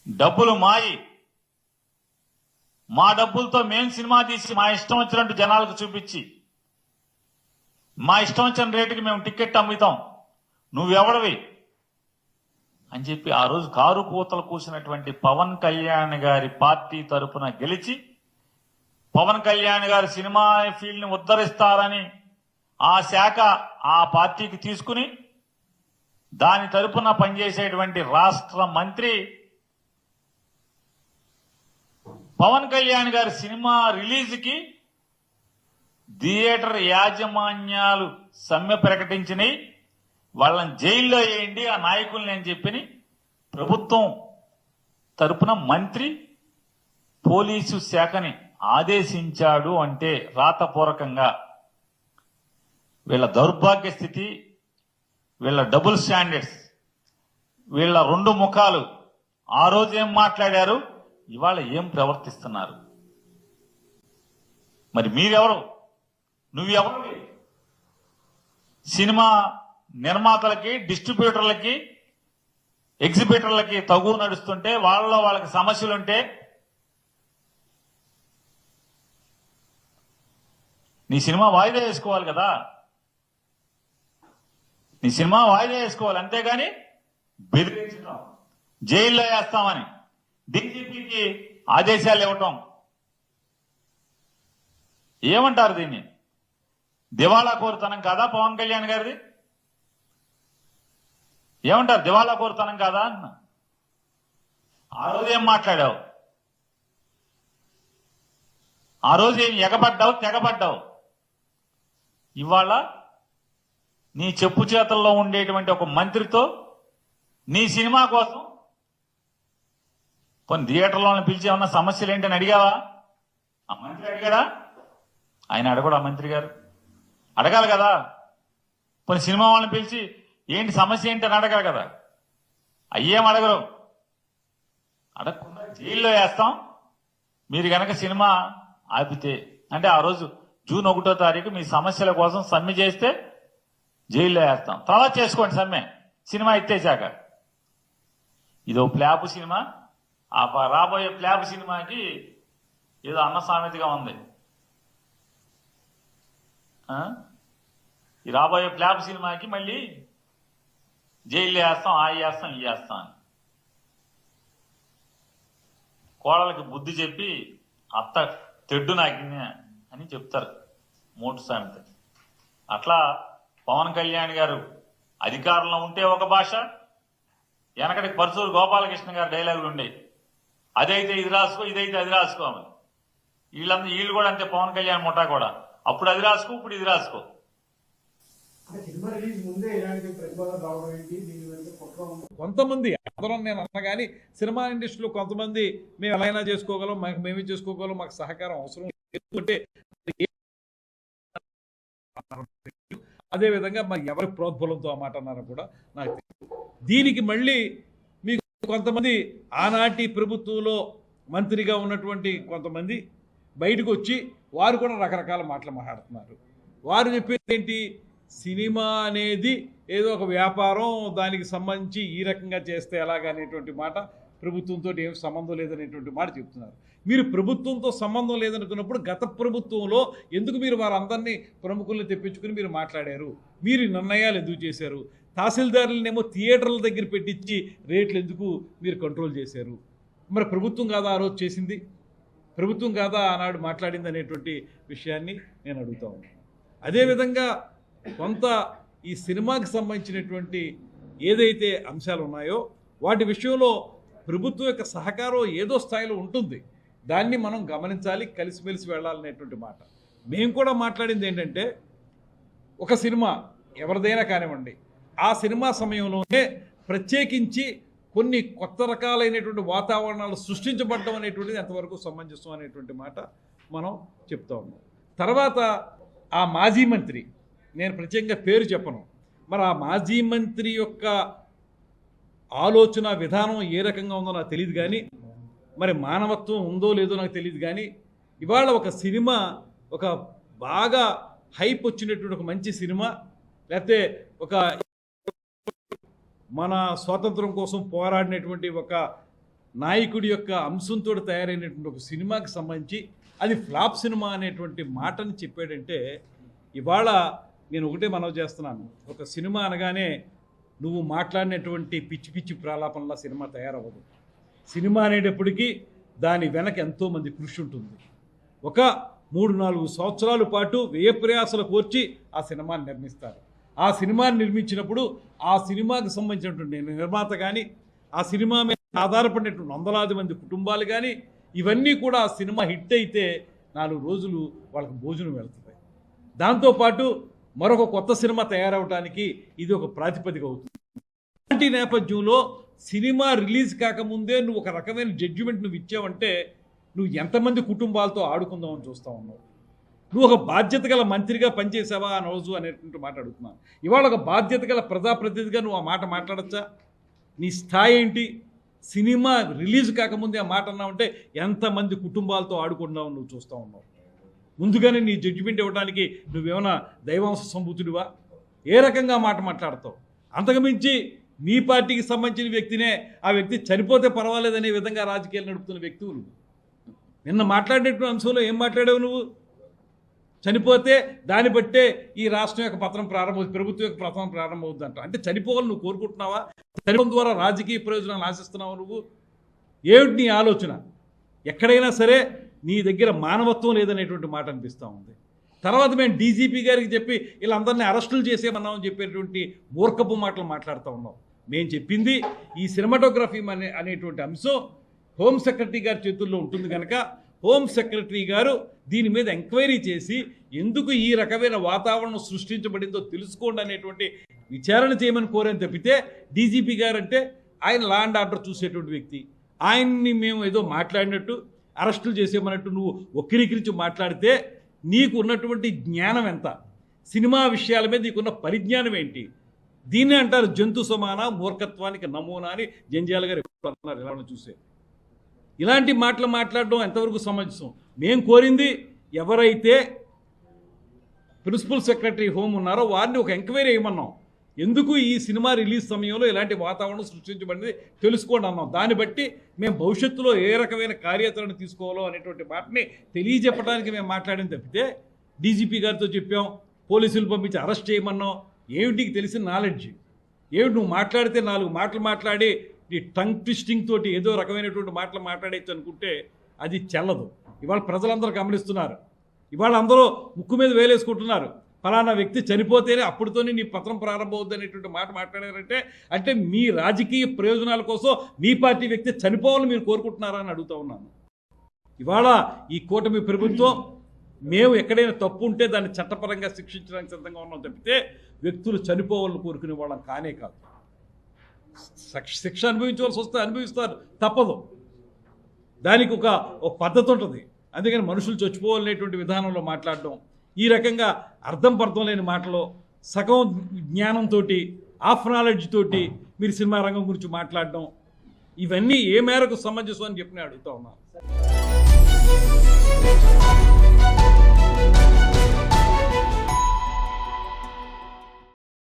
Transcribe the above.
డబ్బులు మాయి, మా డబ్బులతో మేము సినిమా తీసి మా ఇష్టం వచ్చినట్టు జనాలకు చూపించి మా ఇష్టం వచ్చిన రేటుకి మేము టికెట్ అమ్ముతాం, నువ్వెవడవి అని చెప్పి ఆ రోజు కారు కూతలు కూసినటువంటి పవన్ కళ్యాణ్ గారి పార్టీ తరపున గెలిచి పవన్ కళ్యాణ్ గారి సినిమా ఫీల్డ్ ని ఉద్ధరిస్తారని ఆ శాఖ ఆ పార్టీకి తీసుకుని దాని తరపున పనిచేసేటువంటి రాష్ట్ర మంత్రి పవన్ కళ్యాణ్ గారి సినిమా రిలీజ్కి థియేటర్ యాజమాన్యాలు సమ్మె ప్రకటించినాయి, వాళ్ళని జైల్లో వేయండి ఆ నాయకుల్ని అని చెప్పి ప్రభుత్వం తరపున మంత్రి పోలీసు శాఖని ఆదేశించాడు. అంటే రాతపూర్వకంగా వీళ్ళ దౌర్భాగ్య స్థితి, వీళ్ళ డబుల్ స్టాండర్డ్స్, వీళ్ళ రెండు ముఖాలు ఆ రోజు ఏం మాట్లాడారు, ఇవాళ ఏం ప్రవర్తిస్తున్నారు. మరి మీరెవరు, నువ్వెవరు? సినిమా నిర్మాతలకి, డిస్ట్రిబ్యూటర్లకి, ఎగ్జిబిటర్లకి తగు నడుస్తుంటే వాళ్ళకి సమస్యలుంటే నీ సినిమా వాయిదా వేసుకోవాలి కదా, నీ సినిమా వాయిదా వేసుకోవాలి. అంతేగాని బెదిరించడం, జైల్లో వేస్తామని డీజీపీకి ఆదేశాలు ఇవ్వటం, ఏమంటారు దీన్ని? దివాళా కోరుతనం కాదా పవన్ కళ్యాణ్ గారిది? ఏమంటారు, దివాళా కోరుతనం కాదా అన్న? ఆ రోజు ఏం మాట్లాడావు, ఆ రోజు ఏం ఎగబడ్డావు, తెగబడ్డావు. ఇవాళ నీ చెప్పు చేతల్లో ఉండేటువంటి ఒక మంత్రితో నీ సినిమా కోసం కొన్ని థియేటర్లో పిలిచి ఏమన్నా సమస్యలు ఏంటని అడిగావా? ఆ మంత్రి అడిగాడా? ఆయన అడగడు. ఆ మంత్రి గారు అడగాలి కదా. కొన్ని సినిమా వాళ్ళని పిలిచి ఏంటి సమస్య ఏంటి అని అడగాలి కదా. అయ్యేం అడగరు. అడగకుండా జైల్లో వేస్తాం మీరు గనక సినిమా ఆపితే. అంటే ఆ రోజు జూన్ 1వ తారీఖు మీ సమస్యల కోసం సమ్మె చేస్తే జైల్లో వేస్తాం, తర్వాత చేసుకోండి సమ్మె, సినిమా ఎత్తేసాక. ఇదో ప్లాపు సినిమా, ఆ రాబోయే ప్లాపు సినిమాకి ఏదో అన్న సామెతగా ఉంది. ఈ రాబోయే ప్లాప్ సినిమాకి మళ్ళీ జైల్లో వేస్తాం, ఆ వేస్తాం, ఈ వేస్తాం అని కోడలకి బుద్ధి చెప్పి అత్త తెడ్డు నాకింది అని చెప్తారు మోటు సామెత. అట్లా పవన్ కళ్యాణ్ గారు అధికారంలో ఉంటే ఒక భాష, వెనకటి పరశూరు గోపాలకృష్ణ గారు డైలాగులు ఉండేవి, అదైతే ఇది రాసుకో, ఇదైతే అది రాసుకోమని. వీళ్ళు కూడా అంతే, పవన్ కళ్యాణ్ ముఠా కూడా. అప్పుడు అది రాసుకో, ఇప్పుడు ఇది రాసుకో. కొంతమంది అందరం నేను అన్నా కానీ సినిమా ఇండస్ట్రీలో కొంతమంది మేము ఎలా అయినా చేసుకోగలం, మేమే చేసుకోగలం, మాకు సహకారం అవసరం లేకుంటే అదేవిధంగా మరి ఎవరి ప్రోద్బలంతో ఆ మాట అన్నారో కూడా నాకు తెలియదు. దీనికి మళ్ళీ మీకు కొంతమంది ఆనాటి ప్రభుత్వంలో మంత్రిగా ఉన్నటువంటి కొంతమంది బయటకు వచ్చి వారు కూడా రకరకాల మాటలు మాట్లాడుతున్నారు. వారు చెప్పేది ఏంటి, సినిమా అనేది ఏదో ఒక వ్యాపారం, దానికి సంబంధించి ఈ రకంగా చేస్తే ఎలాగనేటువంటి మాట, ప్రభుత్వంతో ఏం సంబంధం లేదనేటువంటి మాట చెప్తున్నారు. మీరు ప్రభుత్వంతో సంబంధం లేదనుకున్నప్పుడు గత ప్రభుత్వంలో ఎందుకు మీరు వారందరినీ ప్రముఖుల్ని తెప్పించుకుని మీరు మాట్లాడారు? మీరు నిర్ణయాలు ఎందుకు చేశారు? తహసీల్దారులనేమో థియేటర్ల దగ్గర పెట్టించి రేట్లు ఎందుకు మీరు కంట్రోల్ చేశారు? మరి ప్రభుత్వం కాదా ఆ రోజు చేసింది? ప్రభుత్వం కాదా ఆనాడు మాట్లాడింది అనేటువంటి విషయాన్ని నేను అడుగుతా ఉన్నాను. అదేవిధంగా కొంత ఈ సినిమాకి సంబంధించినటువంటి ఏదైతే అంశాలు ఉన్నాయో వాటి విషయంలో ప్రభుత్వం యొక్క సహకారం ఏదో స్థాయిలో ఉంటుంది, దాన్ని మనం గమనించాలి, కలిసిమెలిసి వెళ్ళాలనేటువంటి మాట. మేము కూడా మాట్లాడింది ఏంటంటే, ఒక సినిమా ఎవరిదైనా కానివ్వండి, ఆ సినిమా సమయంలోనే ప్రత్యేకించి కొన్ని కొత్త రకాలైనటువంటి వాతావరణాలు సృష్టించబడడం అనేటువంటిది ఎంతవరకు సమంజసం అనేటువంటి మాట మనం చెప్తా ఉన్నాం. తర్వాత ఆ మాజీ మంత్రి, నేను ప్రత్యేకంగా పేరు చెప్పను, మరి ఆ మాజీ మంత్రి యొక్క ఆలోచన విధానం ఏ రకంగా ఉందో నాకు తెలియదు, కానీ మరి మానవత్వం ఉందో లేదో నాకు తెలియదు. కానీ ఇవాళ ఒక సినిమా, ఒక బాగా హైప్ వచ్చినటువంటి ఒక మంచి సినిమా, లేకపోతే ఒక మన స్వాతంత్రం కోసం పోరాడినటువంటి ఒక నాయకుడి యొక్క అంశంతో తయారైనటువంటి ఒక సినిమాకి సంబంధించి అది ఫ్లాప్ సినిమా అనేటువంటి మాటని చెప్పాడంటే ఇవాళ నేను ఒకటే మనవి చేస్తున్నాను. ఒక సినిమా అనగానే నువ్వు మాట్లాడినటువంటి పిచ్చి పిచ్చి ప్రాలాపనలా సినిమా తయారవ్వదు. సినిమా అనేటప్పటికీ దాని వెనక ఎంతోమంది కృషి ఉంటుంది. ఒక 3-4 సంవత్సరాల పాటు వ్యయప్రయాసలు కోర్చి ఆ సినిమాని నిర్మిస్తారు. ఆ సినిమాని నిర్మించినప్పుడు ఆ సినిమాకి సంబంధించినటువంటి నిర్మాత కానీ, ఆ సినిమా మీద ఆధారపడినటువంటి వందలాది మంది కుటుంబాలు కానీ, ఇవన్నీ కూడా ఆ సినిమా హిట్ అయితే 4 రోజులు వాళ్ళకి భోజనం వెళ్తుంది. దాంతోపాటు మరొక కొత్త సినిమా తయారవడానికి ఇది ఒక ప్రాతిపదిక అవుతుంది. అలాంటి నేపథ్యంలో సినిమా రిలీజ్ కాకముందే నువ్వు ఒక రకమైన జడ్జిమెంట్ నువ్వు ఇచ్చావంటే నువ్వు ఎంతమంది కుటుంబాలతో ఆడుకుందామని చూస్తూ ఉన్నావు. నువ్వు ఒక బాధ్యత గల మంత్రిగా పనిచేసావా ఆ రోజు అనేటువంటి మాట అడుగుతున్నాను. ఇవాళ ఒక బాధ్యత గల ప్రజాప్రతినిధిగా నువ్వు ఆ మాట మాట్లాడచ్చా? నీ స్థాయి ఏంటి? సినిమా రిలీజ్ కాకముందే ఆ మాట అన్నావంటే ఎంతమంది కుటుంబాలతో ఆడుకున్నావు నువ్వు చూస్తూ ఉన్నావు. ముందుగానే నీ జడ్జిమెంట్ ఇవ్వడానికి నువ్వేమైనా దైవాంశ సంభూతుడివా? ఏ రకంగా మాట మాట్లాడతావు? అంతకుమించి మీ పార్టీకి సంబంధించిన వ్యక్తినే ఆ వ్యక్తి చనిపోతే పర్వాలేదనే విధంగా రాజకీయాలు నడుపుతున్న వ్యక్తులు నువ్వు. నిన్న మాట్లాడేటువంటి అంశంలో ఏం మాట్లాడావు నువ్వు? చనిపోతే దాన్ని బట్టే ఈ రాష్ట్రం యొక్క పతనం ప్రారంభమవుతుంది, ప్రభుత్వం యొక్క పతనం ప్రారంభమవుతుంది అంట. అంటే చనిపోవాలని నువ్వు కోరుకుంటున్నావా? చనిపోవడం ద్వారా రాజకీయ ప్రయోజనాలు ఆశిస్తున్నావు నువ్వు? ఏమిటి నీ ఆలోచన? ఎక్కడైనా సరే నీ దగ్గర మానవత్వం లేదనేటువంటి మాట అనిపిస్తూ ఉంది. తర్వాత మేము డీజీపీ గారికి చెప్పి వీళ్ళందరినీ అరెస్టులు చేసేమన్నామని చెప్పేటువంటి మూర్ఖపు మాటలు మాట్లాడుతూ ఉన్నాం. మేము చెప్పింది ఈ సినిమాటోగ్రఫీ అనేటువంటి అంశం హోమ్ సెక్రటరీ గారి చేతుల్లో ఉంటుంది కనుక హోమ్ సెక్రటరీ గారు దీని మీద ఎంక్వైరీ చేసి ఎందుకు ఈ రకమైన వాతావరణం సృష్టించబడిందో తెలుసుకోండి అనేటువంటి విచారణ చేయమని కోరని తప్పితే డీజీపీ గారు అంటే ఆయన లా అండ్ ఆర్డర్ చూసేటువంటి వ్యక్తి. ఆయన్ని మేము ఏదో మాట్లాడినట్టు అరెస్టులు చేసేమన్నట్టు నువ్వు వక్రీకరించి మాట్లాడితే నీకు ఉన్నటువంటి జ్ఞానం ఎంత? సినిమా విషయాల మీద నీకున్న పరిజ్ఞానం ఏంటి? దీన్నే అంటారు జంతు సమాన మూర్ఖత్వానికి నమూనా అని జంజాల గారు ఎప్పుడు అన్నారు. ఇలా చూసే ఇలాంటి మాటలు మాట్లాడడం ఎంతవరకు సమంజసం? మేము కోరింది ఎవరైతే ప్రిన్సిపల్ సెక్రటరీ హోమ్ ఉన్నారో వారిని ఒక ఎంక్వైరీ చేయమన్నాం. ఎందుకు ఈ సినిమా రిలీజ్ సమయంలో ఇలాంటి వాతావరణం సృష్టించబడింది తెలుసుకోండి అన్నాం. దాన్ని బట్టి మేము భవిష్యత్తులో ఏ రకమైన కార్యాచరణ తీసుకోవాలో అనేటువంటి మాటని తెలియజెప్పడానికి మేము మాట్లాడింది తప్పితే డీజీపీ గారితో చెప్పాం, పోలీసులు పంపించి అరెస్ట్ చేయమన్నాం. ఏమిటికి తెలిసిన నాలెడ్జ్ ఏమిటి? నువ్వు మాట్లాడితే 4 మాటలు మాట్లాడి ఈ టంగ్ ట్విస్టింగ్ తోటి ఏదో రకమైనటువంటి మాటలు మాట్లాడేచ్చు అనుకుంటే అది చెల్లదు. ఇవాళ ప్రజలందరూ గమనిస్తున్నారు. ఇవాళ అందరూ ముక్కు మీద వేలేసుకుంటున్నారు. ఫలానా వ్యక్తి చనిపోతేనే అప్పుడుతోనే నీ పత్రం ప్రారంభమవుద్ది అనేటువంటి మాట మాట్లాడారంటే అంటే మీ రాజకీయ ప్రయోజనాల కోసం మీ పార్టీ వ్యక్తి కోరుకోవాలని మీరు కోరుకుంటున్నారా అని అడుగుతూ ఉన్నాను. ఇవాళ ఈ కూటమి ప్రభుత్వం మేము ఎక్కడైనా తప్పు ఉంటే దాన్ని చట్టపరంగా శిక్షించడానికి సిద్ధంగా ఉన్నాం తప్పితే వ్యక్తులు చనిపోవాలని కోరుకునే వాళ్ళం కానే కాదు. శిక్ష అనుభవించవలసి వస్తే అనుభవిస్తారు, తప్పదు. దానికి ఒక పద్ధతి ఉంటుంది. అందుకని మనుషులు చచ్చిపోవాలనేటువంటి విధానంలో మాట్లాడడం, ఈ రకంగా అర్థం పర్థం లేని మాటలో సగం జ్ఞానంతో హాఫ్ నాలెడ్జ్ తోటి మీరు సినిమా రంగం గురించి మాట్లాడడం ఇవన్నీ ఏ మేరకు సమంజసం అని చెప్పి నేను అడుగుతా ఉన్నాను.